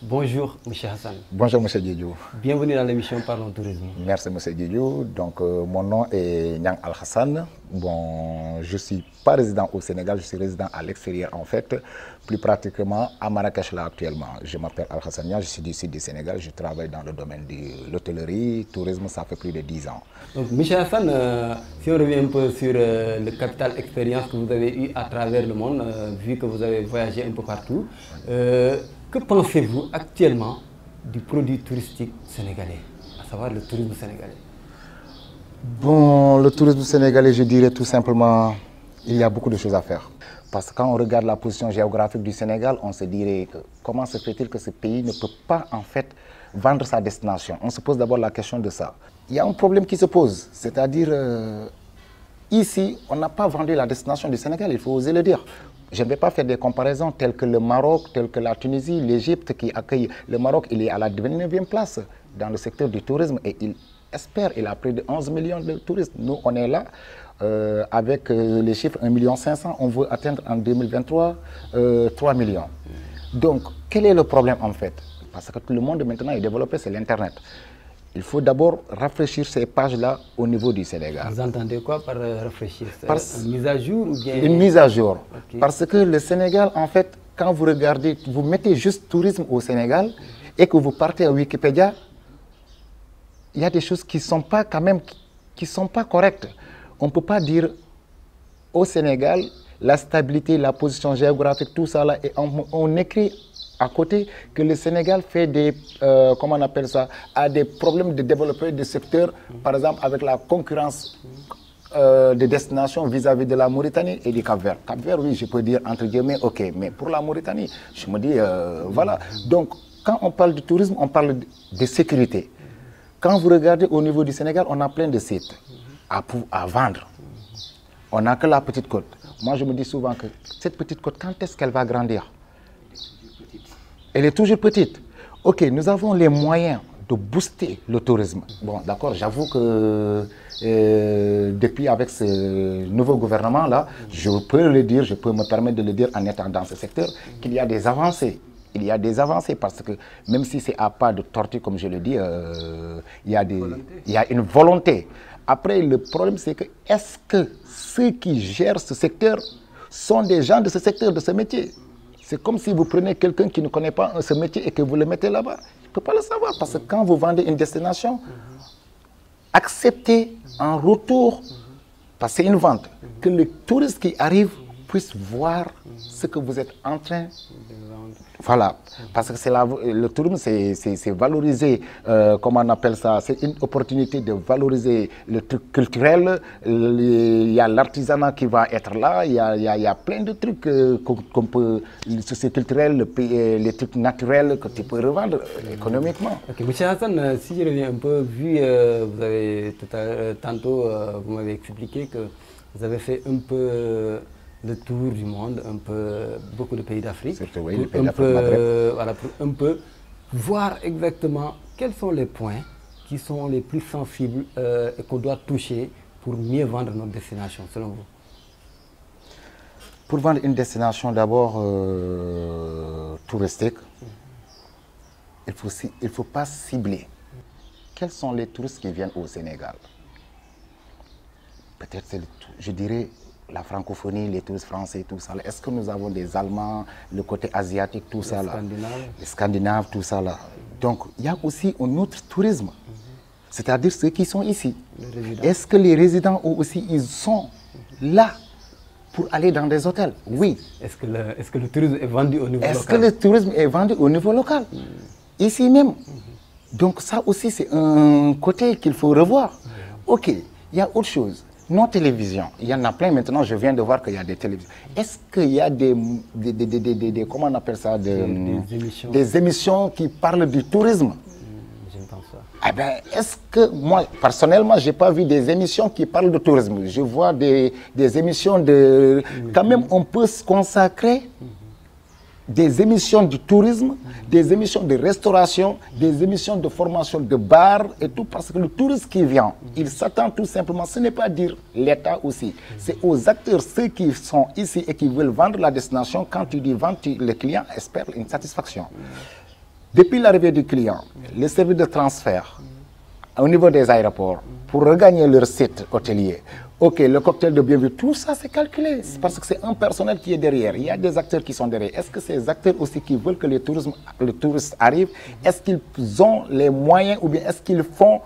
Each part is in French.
Bonjour, M. Hassan. Bonjour, M. Didiou. Bienvenue dans l'émission Parlons Tourisme. Merci, M. Didiou. Donc, mon nom est Nyang Al-Hassan. Bon, je ne suis pas résident au Sénégal, je suis résident à l'extérieur, en fait, plus pratiquement à Marrakech, là, actuellement. Je m'appelle Al-Hassan Nyang, je suis du sud du Sénégal, je travaille dans le domaine de l'hôtellerie, tourisme, ça fait plus de 10 ans. Donc, M. Hassan, si on revient un peu sur le capital expérience que vous avez eu à travers le monde, vu que vous avez voyagé un peu partout, que pensez-vous actuellement du produit touristique sénégalais, à savoir le tourisme sénégalais? Bon, le tourisme sénégalais, je dirais tout simplement, il y a beaucoup de choses à faire. Parce que quand on regarde la position géographique du Sénégal, on se dirait que comment se fait-il que ce pays ne peut pas en fait vendre sa destination? On se pose d'abord la question de ça. Il y a un problème qui se pose, c'est-à-dire ici, on n'a pas vendu la destination du Sénégal, il faut oser le dire. Je ne vais pas faire des comparaisons telles que le Maroc, telles que la Tunisie, l'Égypte qui accueille. Le Maroc, il est à la 29e place dans le secteur du tourisme et il espère, il a près de 11 millions de touristes. Nous, on est là avec les chiffres 1,5 million, on veut atteindre en 2023 3 millions. Donc, quel est le problème en fait? Parce que tout le monde maintenant est développé, c'est l'Internet. Il faut d'abord rafraîchir ces pages-là au niveau du Sénégal. Vous entendez quoi par rafraîchir? Une mise à jour ou bien... Une mise à jour. Okay. Parce que le Sénégal, en fait, quand vous regardez, vous mettez juste tourisme au Sénégal et que vous partez à Wikipédia, il y a des choses qui ne sont pas quand même, qui sont pas correctes. On ne peut pas dire au Sénégal, la stabilité, la position géographique, tout ça là, et on écrit à côté que le Sénégal fait des, comment on appelle ça, a des problèmes de développer des secteurs, par exemple avec la concurrence de destination vis-à-vis de la Mauritanie et du Cap-Vert. Cap-Vert, oui, je peux dire entre guillemets, ok, mais pour la Mauritanie, je me dis, voilà. Donc, quand on parle de tourisme, on parle de sécurité. Quand vous regardez au niveau du Sénégal, on a plein de sites à vendre. On n'a que la petite côte. Moi, je me dis souvent que cette petite côte, quand est-ce qu'elle va grandir? Elle est toujours petite. Ok, nous avons les moyens de booster le tourisme. Bon, d'accord, j'avoue que depuis avec ce nouveau gouvernement-là, je peux le dire, je peux me permettre de le dire en étant dans ce secteur, qu'il y a des avancées. Il y a des avancées parce que même si c'est à pas de tortue, comme je le dis, il y a une volonté. Après, le problème, c'est que est-ce que ceux qui gèrent ce secteur sont des gens de ce secteur, de ce métier? C'est comme si vous prenez quelqu'un qui ne connaît pas ce métier et que vous le mettez là-bas. Il ne peut pas le savoir parce que quand vous vendez une destination, acceptez en retour, parce que c'est une vente, que le touriste qui arrive puisse voir ce que vous êtes en train de vendre. Voilà, parce que le tourisme, c'est valoriser, comment on appelle ça, c'est une opportunité de valoriser le truc culturel. Il y a l'artisanat qui va être là, il y a plein de trucs qu'on peut, le socioculturel, les trucs naturels que tu peux revendre économiquement. Ok, M. Hassan, si je reviens un peu, vu, vous avez tantôt, vous m'avez expliqué que vous avez fait un peu le tour du monde, un peu, beaucoup de pays d'Afrique, Surtout, oui, les pays voilà, pour un peu voir exactement quels sont les points qui sont les plus sensibles et qu'on doit toucher pour mieux vendre notre destination, selon vous. Pour vendre une destination d'abord touristique, il ne faut pas cibler. Quels sont les touristes qui viennent au Sénégal? Peut-être, je dirais, la francophonie, les touristes français, tout ça. Est-ce que nous avons des Allemands, le côté asiatique, tout ça là? Les Scandinaves, tout ça là. Donc, il y a aussi un autre tourisme, c'est-à-dire ceux qui sont ici. Est-ce que les résidents aussi, ils sont là pour aller dans des hôtels? Oui. Est-ce que le tourisme est vendu au niveau local? Est-ce que le tourisme est vendu au niveau local? Ici même. Donc, ça aussi, c'est un côté qu'il faut revoir. Ok, il y a autre chose. Nos télévisions, il y en a plein maintenant, je viens de voir qu'il y a des télévisions. Est-ce qu'il y a des comment on appelle ça, des émissions qui parlent du tourisme? Je ne pense pas. Eh bien, est-ce que moi, personnellement, je n'ai pas vu des émissions qui parlent de tourisme. Je vois des émissions de... Quand même, on peut se consacrer des émissions du tourisme, des émissions de restauration, des émissions de formation de bar et tout, parce que le touriste qui vient, il s'attend tout simplement, ce n'est pas dire l'État aussi, c'est aux acteurs, ceux qui sont ici et qui veulent vendre la destination, quand tu dis vendre, le client espère une satisfaction. Depuis l'arrivée du client, les services de transfert au niveau des aéroports, pour regagner leur site hôtelier, ok, le cocktail de bienvenue, tout ça c'est calculé, parce que c'est un personnel qui est derrière, il y a des acteurs qui sont derrière. Est-ce que ces acteurs aussi qui veulent que le touristes arrivent, est-ce qu'ils ont les moyens ou bien est-ce qu'ils font,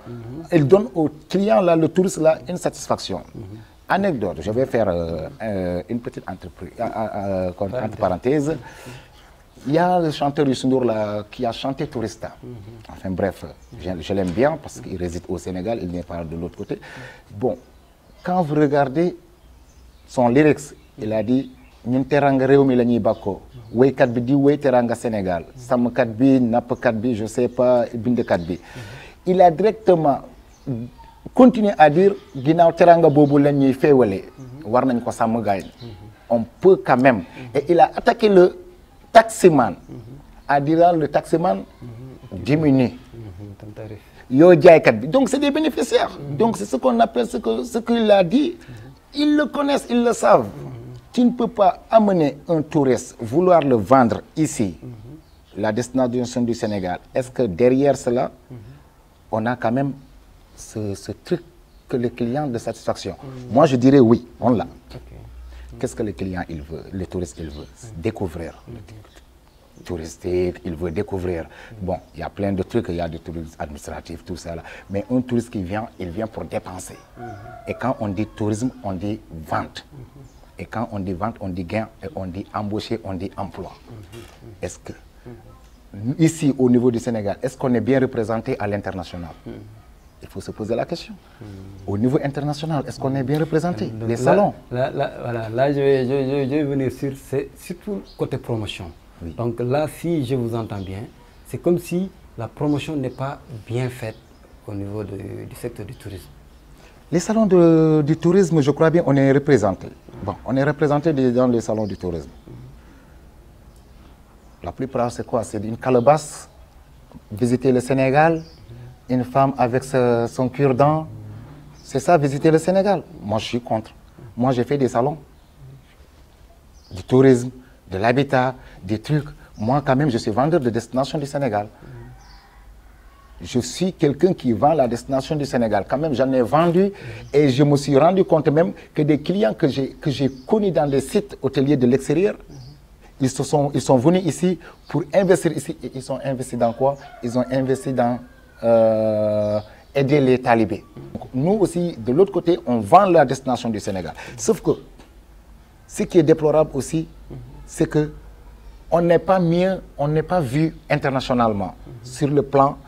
ils donnent aux clients, là, le touriste, là, une satisfaction? Anecdote, je vais faire une petite entre parenthèses. Il y a le chanteur Youssou N'Dour là qui a chanté Tourista. Enfin bref, je l'aime bien parce qu'il réside au Sénégal, il n'est pas de l'autre côté. Bon, quand vous regardez son lyrics, il a dit ñun teranga réew mi la ñuy bàkkoo wéykat bi di wéy teranga Sénégal sàmmkat bi nappkat bi je sais pas bindkat bi. Il a directement continué à dire ginnaaw teranga boobu la ñuy féewale war nañ ko sàmm gaay. On peut quand même. Et il a attaqué le taximan, à dire le taximan diminue. Donc c'est des bénéficiaires. Donc c'est ce qu'on appelle, ce qu'il a dit. Ils le connaissent, ils le savent. Tu ne peux pas amener un touriste, vouloir le vendre ici, la destination du Sénégal. Est-ce que derrière cela, on a quand même ce truc que le client de satisfaction? Moi je dirais oui, on l'a. Qu'est-ce que le client il veut, le touriste il veut? Découvrir. Touristique, il veut découvrir. Bon, il y a plein de trucs, il y a des touristes administratifs, tout ça là. Mais un touriste qui vient, il vient pour dépenser. Et quand on dit tourisme, on dit vente. Et quand on dit vente, on dit gain, et on dit embaucher, on dit emploi. Est-ce que, ici au niveau du Sénégal, est-ce qu'on est bien représenté à l'international? Il faut se poser la question. Au niveau international, est-ce qu'on est bien représenté? Donc les salons. Là, je vais venir sur, c'est surtout côté promotion. Oui. Donc là, si je vous entends bien, c'est comme si la promotion n'est pas bien faite au niveau du secteur du tourisme. Les salons du tourisme, je crois bien, on est représenté. Bon, on est représenté dans les salons du tourisme. La plupart, c'est quoi? C'est une calebasse, visiter le Sénégal, une femme avec son cure-dent. C'est ça, visiter le Sénégal. Moi, je suis contre. Moi, j'ai fait des salons. Du tourisme, de l'habitat, des trucs. Moi, quand même, je suis vendeur de destination du Sénégal. Je suis quelqu'un qui vend la destination du Sénégal. Quand même, j'en ai vendu et je me suis rendu compte même que des clients que j'ai connus dans des sites hôteliers de l'extérieur, ils sont venus ici pour investir ici. Et ils ont investi dans quoi? Ils ont investi dans aider les talibés. Nous aussi, de l'autre côté, on vend la destination du Sénégal. Sauf que ce qui est déplorable aussi, c'est que on n'est pas mieux, on n'est pas vu internationalement. Sur le plan,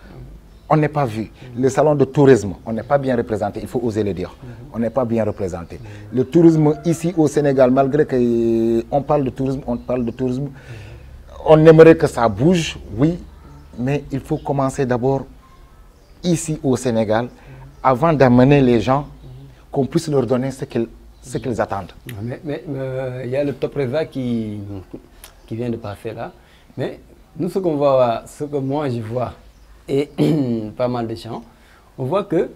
on n'est pas vu. Le salon de tourisme, on n'est pas bien représenté, il faut oser le dire. On n'est pas bien représenté. Le tourisme ici au Sénégal, malgré qu'on parle de tourisme, on aimerait que ça bouge, oui, mais il faut commencer d'abord ici au Sénégal, avant d'amener les gens, qu'on puisse leur donner ce qu'ils attendent. Mais il y a le top Reza qui vient de passer là. Mais nous, ce qu'on voit, ce que moi je vois, et pas mal de gens, on voit que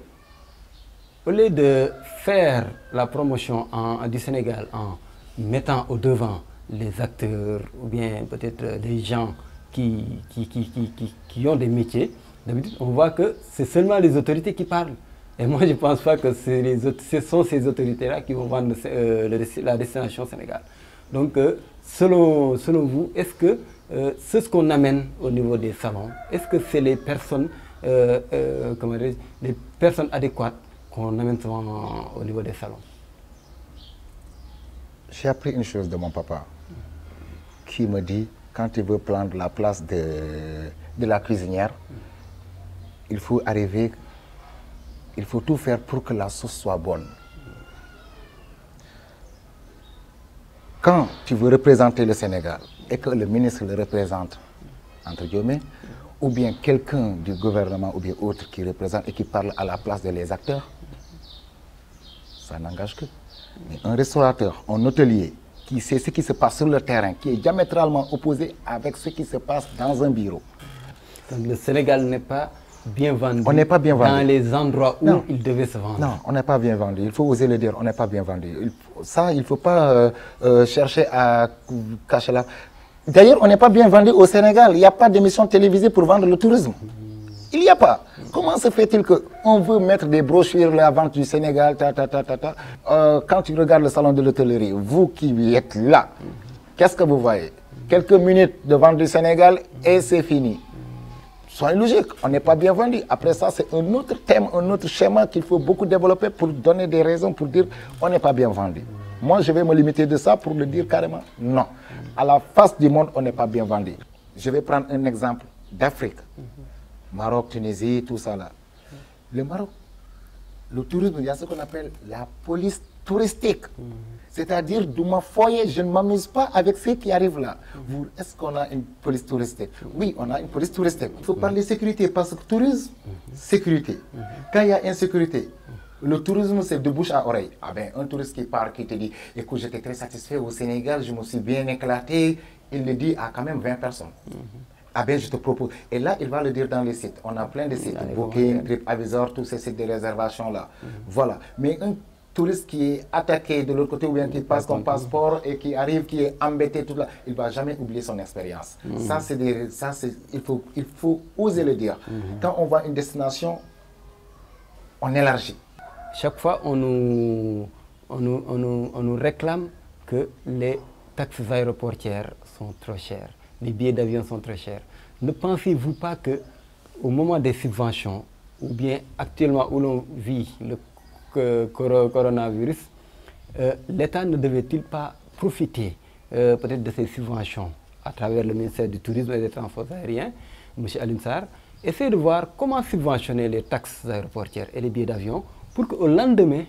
au lieu de faire la promotion du Sénégal en mettant au devant les acteurs ou bien peut-être les gens qui ont des métiers, d'habitude on voit que c'est seulement les autorités qui parlent. Et moi je ne pense pas que ce sont ces autorités-là qui vont vendre la destination Sénégal. Donc selon vous, est-ce que c'est ce qu'on amène au niveau des salons? Est-ce que c'est les personnes, les personnes adéquates qu'on amène souvent au niveau des salons? J'ai appris une chose de mon papa qui me dit, quand il veut prendre la place de la cuisinière, il faut arriver, il faut tout faire pour que la sauce soit bonne. Quand tu veux représenter le Sénégal et que le ministre le représente, entre guillemets, ou bien quelqu'un du gouvernement ou bien autre qui représente et qui parle à la place des acteurs, ça n'engage que. Mais un restaurateur, un hôtelier, qui sait ce qui se passe sur le terrain, qui est diamétralement opposé avec ce qui se passe dans un bureau. Donc le Sénégal n'est pas bien vendu. On n'est pas bien vendu dans les endroits où il devait se vendre. Non, on n'est pas bien vendu. Il faut oser le dire, on n'est pas bien vendu. Ça, il ne faut pas chercher à cacher là. D'ailleurs, on n'est pas bien vendu au Sénégal. Il n'y a pas d'émission télévisée pour vendre le tourisme. Il n'y a pas. Comment se fait-il qu'on veut mettre des brochures à la vente du Sénégal, quand tu regardes le salon de l'hôtellerie, vous qui êtes là, qu'est-ce que vous voyez? Quelques minutes de vente du Sénégal et c'est fini. Soyez logique, on n'est pas bien vendu. Après ça, c'est un autre thème, un autre schéma qu'il faut beaucoup développer pour donner des raisons pour dire on n'est pas bien vendu. Moi, je vais me limiter de ça pour le dire carrément. Non. À la face du monde, on n'est pas bien vendu. Je vais prendre un exemple d'Afrique. Maroc, Tunisie, tout ça là. Le Maroc, le tourisme, il y a ce qu'on appelle la police touristique. C'est-à-dire, de ma foyer, je ne m'amuse pas avec ceux qui arrivent là. Est-ce qu'on a une police touristique? Oui, on a une police touristique. Il faut parler sécurité, parce que tourisme, sécurité. Quand il y a insécurité, le tourisme, c'est de bouche à oreille. Ah ben, un touriste qui part, qui te dit, écoute, j'étais très satisfait au Sénégal, je me suis bien éclaté, il le dit à quand même 20 personnes. Ah ben, je te propose. Et là, il va le dire dans les sites. On a plein de sites, Booking, TripAdvisor, tous ces sites de réservation là. Voilà. Mais un touriste qui est attaqué de l'autre côté ou bien qui passe son passeport et qui arrive, qui est embêté, tout là, il ne va jamais oublier son expérience. Ça, il faut oser le dire. Quand on voit une destination, on élargit. Chaque fois, on nous réclame que les taxes aéroportières sont trop chères, les billets d'avion sont trop chers. Ne pensez-vous pas qu'au moment des subventions, ou bien actuellement où l'on vit le coronavirus, l'État ne devait-il pas profiter peut-être de ces subventions à travers le ministère du Tourisme et des Transports aériens, M. Alioune Sarr, essayer de voir comment subventionner les taxes aéroportières et les billets d'avion pour qu'au lendemain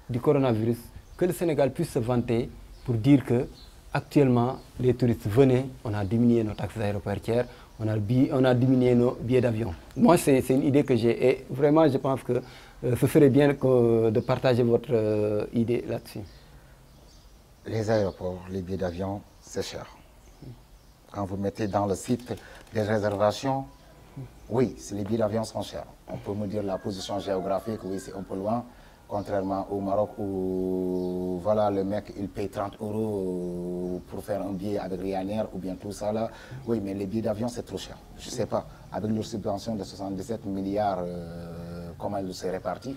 du coronavirus, que le Sénégal puisse se vanter pour dire que actuellement les touristes venaient, on a diminué nos taxes aéroportières, on a diminué nos billets d'avion. Moi, c'est une idée que j'ai et vraiment je pense que ce serait bien de partager votre idée là-dessus. Les aéroports, les billets d'avion, c'est cher. Quand vous mettez dans le site des réservations, oui, les billets d'avion sont chers. On peut me dire la position géographique, oui, c'est un peu loin. Contrairement au Maroc où voilà, le mec il paye 30 € pour faire un billet avec Ryanair ou bien tout ça là. Oui, mais les billets d'avion c'est trop cher. Je ne sais pas, avec leur subvention de 77 milliards, comment ils se répartit.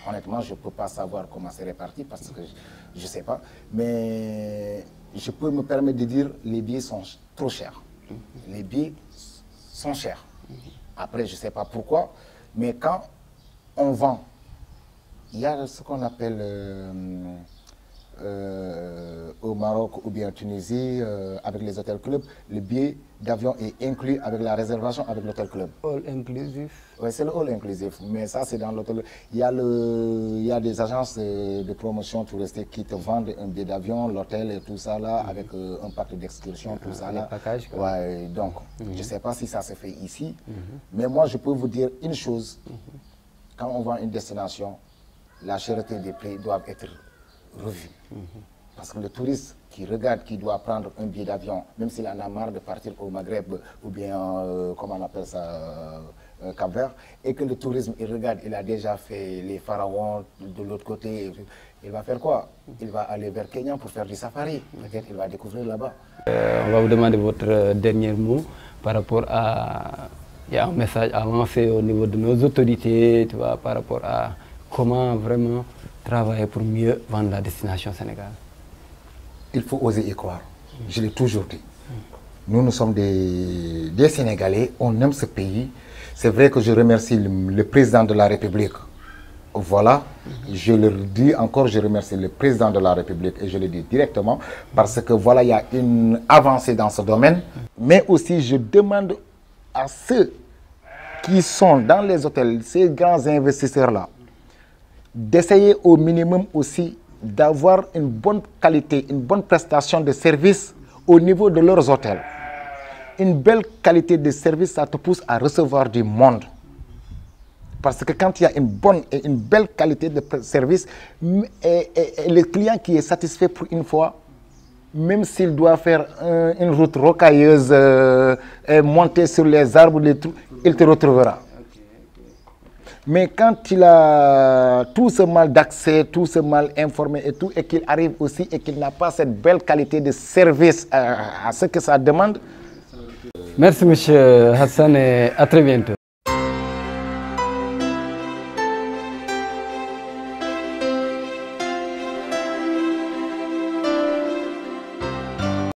Honnêtement, je ne peux pas savoir comment c'est réparti parce que je ne sais pas. Mais je peux me permettre de dire les billets sont trop chers. Les billets sont chers. Après, je ne sais pas pourquoi, mais quand on vend, il y a ce qu'on appelle au Maroc ou bien en Tunisie, avec les hôtels clubs, le billet d'avion est inclus avec la réservation avec l'hôtel club. All inclusif. Oui, c'est le all inclusif, mais ça c'est dans l'hôtel. Il y a des agences de promotion touristique qui te vendent un billet d'avion, l'hôtel et tout ça là, avec un pack d'excursion, tout ça là. Packages, ouais, donc, je ne sais pas si ça se fait ici, mais moi je peux vous dire une chose, quand on vend une destination, la cherté des prix doivent être revue. Parce que le touriste qui regarde, qui doit prendre un billet d'avion, même s'il en a marre de partir au Maghreb ou bien, comment on appelle ça, Cap-Vert, et que le tourisme, il regarde, il a déjà fait les pharaons de l'autre côté, il va faire quoi? Il va aller vers Kenya pour faire du safari. Peut-être qu'il va découvrir là-bas. On va vous demander votre dernier mot par rapport à... Il y a un message à lancer au niveau de nos autorités, tu vois, par rapport à comment vraiment travailler pour mieux vendre la destination Sénégal. Il faut oser y croire. Je l'ai toujours dit. Nous sommes des Sénégalais, on aime ce pays. C'est vrai que je remercie le président de la République. Voilà, je le dis encore, je remercie le président de la République et je le dis directement parce que voilà, il y a une avancée dans ce domaine. Mais aussi, je demande à ceux qui sont dans les hôtels, ces grands investisseurs-là, d'essayer au minimum aussi d'avoir une bonne qualité, une bonne prestation de service au niveau de leurs hôtels. Une belle qualité de service, ça te pousse à recevoir du monde. Parce que quand il y a une bonne et une belle qualité de service, et le client qui est satisfait pour une fois, même s'il doit faire une route rocailleuse, monter sur les arbres, il te retrouvera. Mais quand il a tout ce mal d'accès, tout ce mal informé et tout, et qu'il arrive aussi et qu'il n'a pas cette belle qualité de service à ce que ça demande. Merci, monsieur Hassan, et à très bientôt.